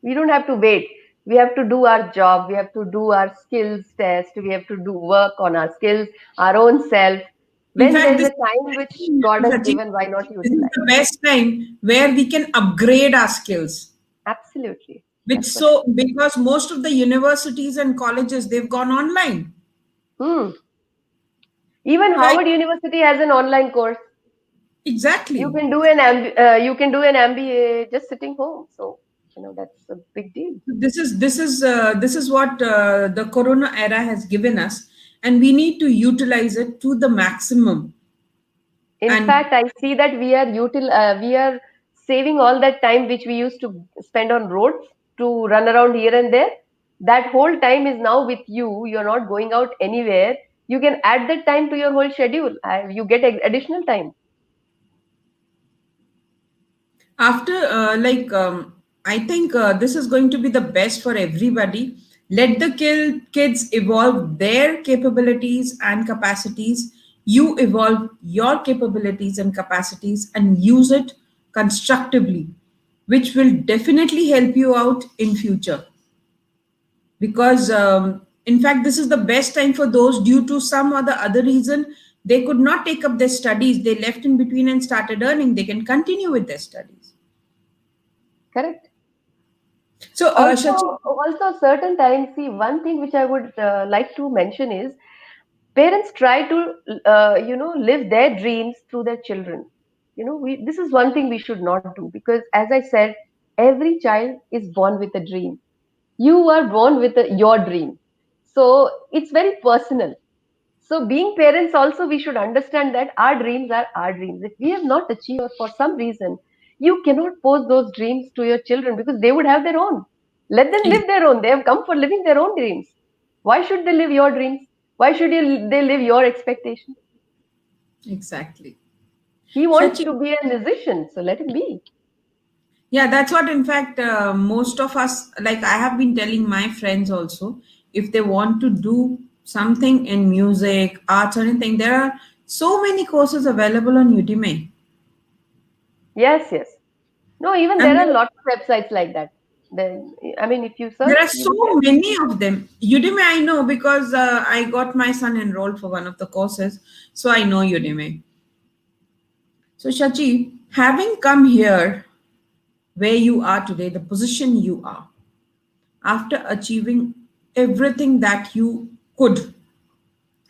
S2: We don't have to wait. We have to do our job. We have to do our skills test. We have to do work on our skills, our own self.
S1: In
S2: When there
S1: fact,
S2: is a time which God has given, why not
S1: this is
S2: utilize?
S1: the best time where we can upgrade our skills.
S2: Absolutely.
S1: Which
S2: That's what I
S1: so because most of the universities and colleges they've gone online,
S2: Hmm. Even
S1: right?
S2: Harvard University has an online course. You
S1: Exactly.
S2: can do you can do an MBA just sitting home. So that's a big deal.
S1: This is what the Corona era has given us, and we need to utilize it to the maximum.
S2: In
S1: And
S2: fact, I see that we are saving all that time which we used to spend on roads to run around here and there. That whole time is now with you. You're not going out anywhere. You can add that time to your whole schedule. You get additional time.
S1: after I think this is going to be the best for everybody. Let the kids evolve their capabilities and capacities. You evolve your capabilities and capacities and use it constructively, which will definitely help you out in future. Because in fact, this is the best time for those due to some or the other reason they could not take up their studies, they left in between and started earning, they can continue with their studies.
S2: Correct.
S1: So, Shachi,
S2: Also, certain times, see, one thing which I would like to mention is parents try to, live their dreams through their children. This is one thing we should not do because, as I said, every child is born with a dream. You are born with your dream. So it's very personal. So, being parents, also, we should understand that our dreams are our dreams. If we have not achieved for some reason, you cannot pose those dreams to your children because they would have their own. Let them
S1: ex-
S2: live their own. They have come for living their own dreams. Why should they live your dreams? Why should they live your expectations?
S1: exactly.
S2: He wants
S1: Shachi,
S2: to be a musician, so let him be.
S1: yeah, that's what, in fact, most of us, like I have been telling my friends also, if they want to do something in music, arts, or anything, there are so many courses available on Udemy.
S2: Yes, yes. No, even
S1: And
S2: there are lots of websites like that. Then, I mean, if you
S1: there
S2: search,
S1: are
S2: you
S1: so
S2: will get.
S1: many of them. Udemy, I know because I got my son enrolled for one of the courses, so I know Udemy. So, Shachi, having come here where you are today, the position you are, after achieving everything that you could,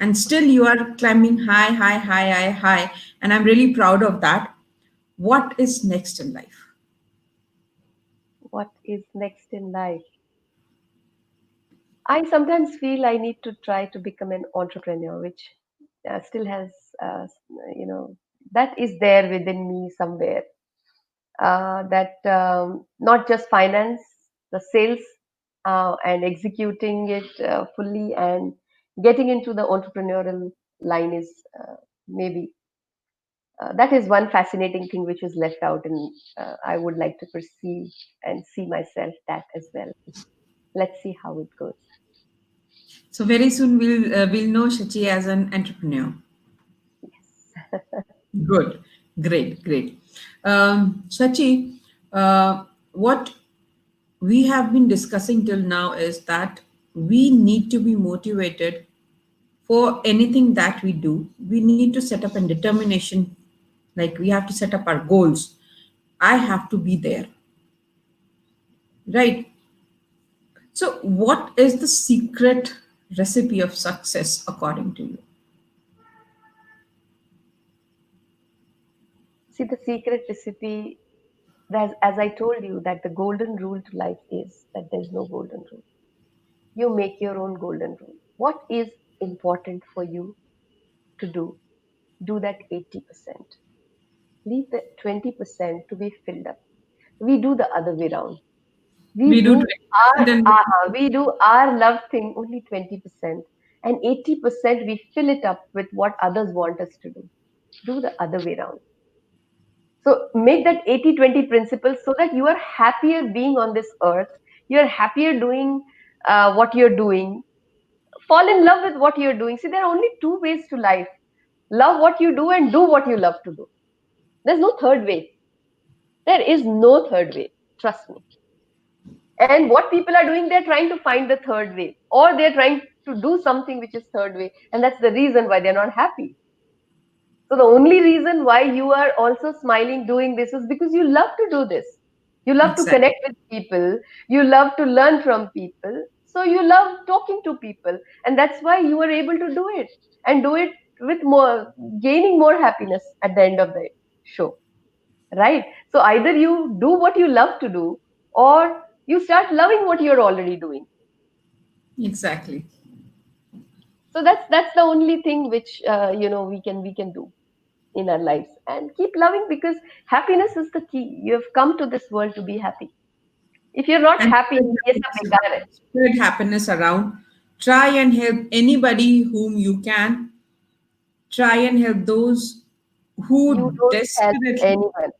S1: and still you are climbing high, high, high, high, high, and I'm really proud of that. What is next in life?
S2: What is next in life? I sometimes feel I need to try to become an entrepreneur, which still has, you know, that is there within me somewhere. That not just finance, the sales, and executing it fully and getting into the entrepreneurial line is maybe that is one fascinating thing which is left out, and I would like to perceive and see myself that as well. Let's see how it goes.
S1: So very soon we'll know Shachi as an entrepreneur.
S2: Yes.
S1: Good, Great, great. Sachi, what we have been discussing till now is that we need to be motivated for anything that we do. We need to set up a determination, like we have to set up our goals. I have to be there, right? So, what is the secret recipe of success according to you?
S2: See, the secret recipe, as I told you, that the golden rule to life is that there's no golden rule. You make your own golden rule. What is important for you to do? Do that 80%. Leave the 20% to be filled up. We do the other way around. We
S1: We do
S2: do
S1: 20%, then
S2: we do our love thing only 20%, and 80% we fill it up with what others want us to do. Do the other way around. So make that 80-20 principle so that you are happier being on this earth. You are happier doing what you're doing. Fall in love with what you're doing. See, there are only two ways to life: love what you do and do what you love to do. There's no third way. There is no third way. Trust me. And what people are doing, they're trying to find the third way, or they're trying to do something which is third way. And that's the reason why they're not happy. So the only reason why you are also smiling doing this is because you love to do this. You love to
S1: exactly.
S2: connect with people. You love to learn from people. So you love talking to people. And that's why you are able to do it and do it with more, gaining more happiness at the end of the show. Right? So either you do what you love to do, or you start loving what you're already doing.
S1: Exactly.
S2: So that's the only thing which we can do in our lives, and keep loving, because happiness is the key. You have come to this world to be happy. If you're not
S1: And
S2: happy,
S1: spread
S2: ये सब
S1: happiness
S2: बेकार है.
S1: around. Spread happiness around. Try and help anybody whom you can. Try and help those
S2: You
S1: who
S2: don't help
S1: desperately.
S2: anyone.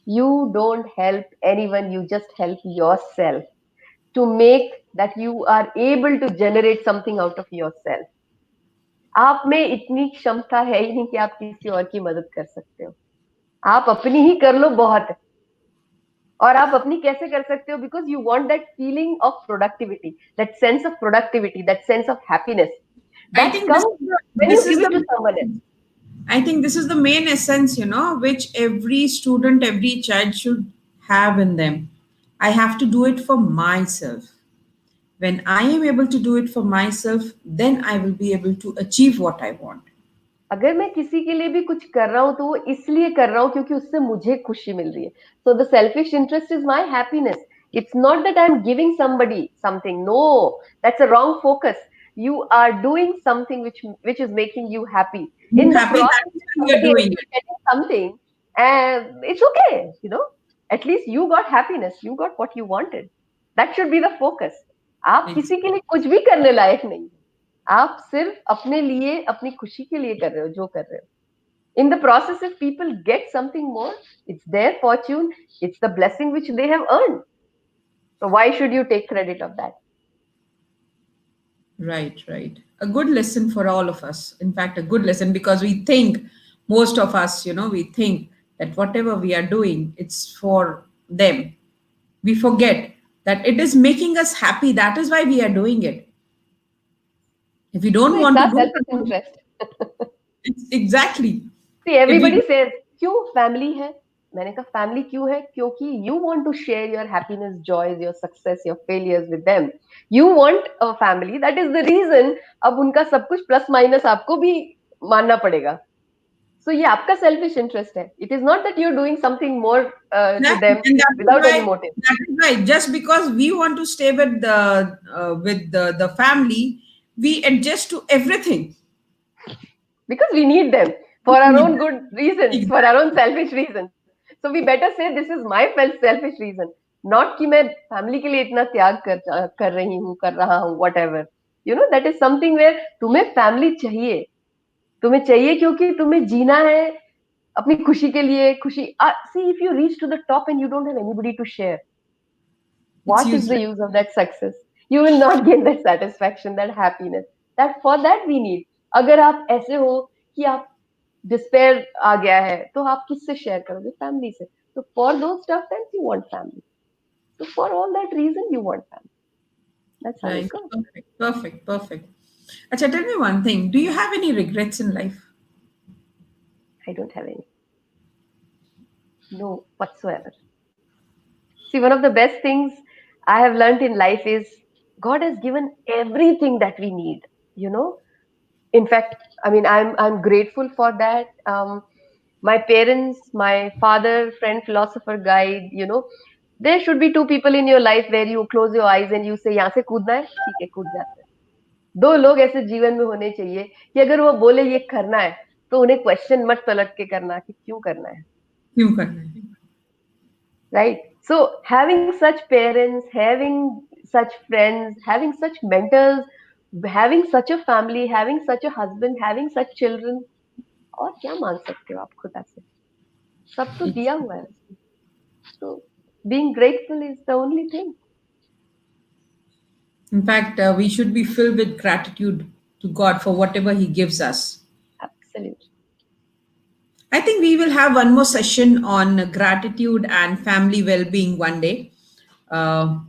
S2: You don't help anyone. You just help yourself to make that you are able to generate something out of yourself. आप में इतनी क्षमता है ही नहीं कि आप किसी और की मदद कर सकते हो. आप अपनी ही कर लो, बहुत है. और आप अपनी कैसे कर सकते हो? Because you want that feeling of productivity, that sense of productivity, that sense of happiness
S1: I
S2: that
S1: think
S2: comes when you
S1: this is
S2: give
S1: the
S2: it to someone else.
S1: I think this is the main essence, which every student, every child should have in them. I have to do it for myself. When I am able to do it for myself, then I will be able to achieve what I want.
S2: अगर मैं किसी के लिए भी कुछ कर रहा हूँ तो वो इसलिए कर रहा हूँ क्योंकि उससे मुझे खुशी मिल रही है. So the selfish interest is my happiness. It's not that I'm giving somebody something. No, that's a wrong focus. You are doing something which is making you happy.
S1: You
S2: In the
S1: happy that
S2: process, if
S1: you're
S2: somebody
S1: doing
S2: else
S1: it.
S2: is getting something, and it's okay. At least you got happiness. You got what you wanted. That should be the focus. आप
S1: Ex-
S2: किसी के लिए कुछ भी करने लायक नहीं. आप सिर्फ अपने लिए, अपनी खुशी के लिए कर रहे हो जो कर रहे हो. In the process, if people get something more, it's their fortune, it's the blessing which they have earned. So why should you take credit of that?
S1: Right, right. A good lesson for all of us. In fact, a good lesson because we think, most of us, we think that whatever we are doing, it's for them. We forget that it is making us happy. That is why we are doing it. If we
S2: So
S1: don't
S2: it's
S1: want to
S2: our
S1: do
S2: selfish
S1: something,
S2: interest.
S1: it's exactly.
S2: See,
S1: If we
S2: everybody
S1: do,
S2: says क्यों family है. मैंने कहा family क्यों है? क्योंकि you want to share your happiness, joys, your success, your failures with them. You want a family. That is the reason. अब उनका सब कुछ प्लस माइनस आपको भी मानना पड़ेगा. So ये आपका selfish interest है. It is not that you're doing something more to
S1: exactly.
S2: them
S1: And that is
S2: without
S1: why,
S2: any motive.
S1: that is why, just because we want to stay with the family, we adjust to everything.
S2: Because we need them for our own good reasons, for our own
S1: Exactly.
S2: selfish reasons. So we better say this is my selfish reason, not कि मैं family के लिए इतना त्याग कर रही हूँ, कर रहा हूँ, whatever. That is something where तुम्हें family चाहिए. तुम्हें चाहिए क्योंकि तुम्हें जीना है अपनी खुशी के लिए. खुशी. See, if you reach to the top and you don't have anybody to share,
S1: It's
S2: what is the
S1: useless.
S2: use of that success? You will not get that satisfaction, that happiness. That for that we need. अगर आप ऐसे हो कि आप despair आ गया है, तो आप किससे शेयर करोगे? फैमिली से. तो for those tough times you want family. So for all that reason, you want family. That's how it
S1: Right.
S2: goes.
S1: Perfect. Perfect. Perfect. Acha, tell me one thing. Do you have any regrets in life?
S2: I don't have any. No whatsoever. See, one of the best things I have learned in life is God has given everything that we need. You know, in fact, I mean, I'm grateful for that. My parents, my father, friend, philosopher, guide. You know, there should be two people in your life where you close your eyes and you say, यहाँ से कूदना है, ठीक है, कूद जाते हैं. दो लोग ऐसे जीवन में होने चाहिए कि अगर वो बोले ये करना है, तो उन्हें क्वेश्चन मत पलट के करना कि क्यों करना है.
S1: क्यों करना है?
S2: Right? So having such parents, having such friends, having such mentors, having such a family, having such a husband, having such children, और क्या मांग सकते हो आप खुदा से? सब तो
S1: It's,
S2: दिया हुआ है. So being grateful is the only thing.
S1: in fact, we should be filled with gratitude to God for whatever He gives us.
S2: Absolutely.
S1: I think we will have one more session on gratitude and family well being one day. Uh,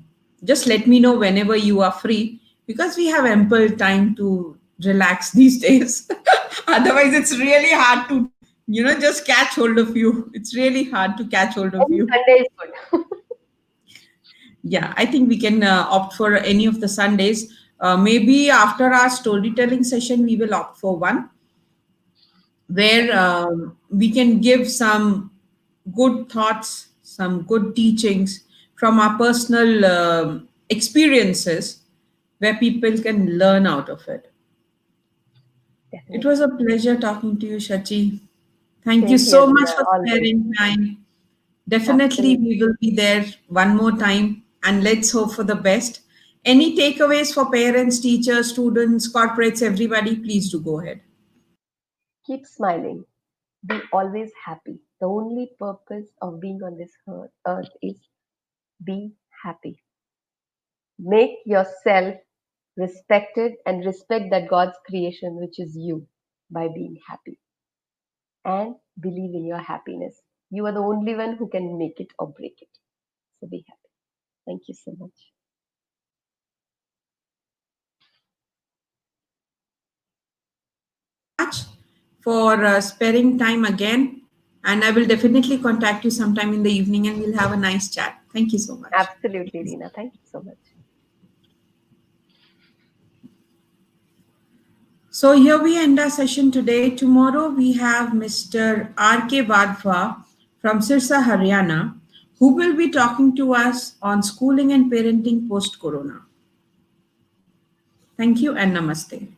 S1: just let me know whenever you are free because we have ample time to relax these days. Otherwise, it's really hard to, just catch hold of you. It's really hard to catch hold of
S2: Any
S1: you.
S2: Sunday is good.
S1: Yeah, I think we can opt for any of the Sundays. Maybe after our storytelling session, we will opt for one where we can give some good thoughts, some good teachings from our personal experiences where people can learn out of it. It was
S2: Definitely.
S1: a pleasure talking to you, Shachi. Thank you
S2: Same here,
S1: so much
S2: Rina.
S1: for
S2: Always.
S1: sparing time. Definitely,
S2: Absolutely.
S1: we will be there one more time and let's hope for the best. Any takeaways for parents, teachers, students, corporates, everybody, please do go ahead.
S2: Keep smiling. Be always happy. The only purpose of being on this earth is be happy. Make yourself respected and respect that God's creation, which is you, by being happy. And believe in your happiness. You are the only one who can make it or break it. So be happy. Thank you so much.
S1: Much for sparing time again. And I will definitely contact you sometime in the evening and we'll have a nice chat. Thank you so much.
S2: Absolutely, Reena. Thank you so much.
S1: So here we end our session today. Tomorrow we have Mr. R.K. Badhwa from Sirsa, Haryana, who will be talking to us on schooling and parenting post-corona. Thank you and namaste.